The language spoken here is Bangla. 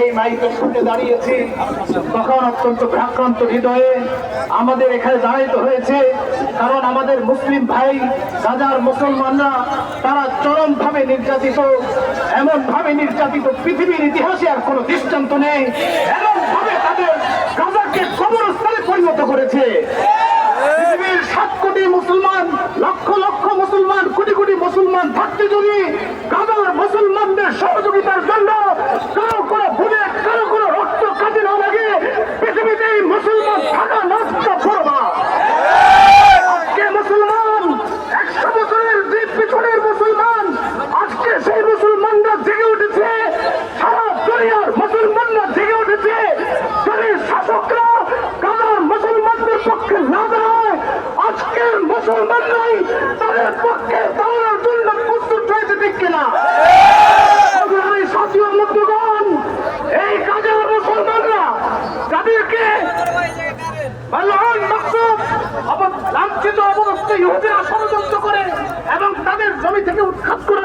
এই মাইকের সামনে দাঁড়িয়েছি, তখন অত্যন্ত ভারাক্রান্ত হৃদয়ে আমাদের এখানে দাঁড়াইতে হয়েছে। কারণ আমাদের মুসলিম ভাই গাজার মুসলমানরা তারা চরমভাবে নির্যাতিত, এমন ভাবে নির্যাতিত পৃথিবীর ইতিহাসে আর কোনো দৃষ্টান্ত নেই। এমন ভাবে তাদের গাজাকে কবরস্থানে পরিণত করেছে। পৃথিবীর 7 কোটি মুসলমান, লক্ষ লক্ষ মুসলমান, কোটি কোটি মুসলমান থাকতে যদি গাজার মুসলমানদের সহযোগিতার জন্য কারো কোনো ভুলে কারো কোনো রক্ত কাজে না লাগে, পৃথিবীতে এই মুসলমান থাকা নষ্ট করবা। আজকে মুসলমান 100 বছরের যে পিছনের মুসলমান, আজকে সেই মুসলমানরা জেগে উঠেছে, সারা দুনিয়ার মুসলমানরা জেগে উঠেছে। যদি শাসকরা গাজার মুসলমানদের পক্ষে না দাঁড়ায়, আজকের মুসলমানরাই তাদের পক্ষে দাঁড়ানোর জন্য প্রস্তুত হয়েছে, ঠিক কিনা? সাথীয় মুদ্রগণ, এই গাজার মুসলমানরা যাদেরকে লাঞ্ছিত অবস্থা ইহুদিরা ষড়যন্ত্র করে এবং তাদের জমি থেকে উৎখাত করে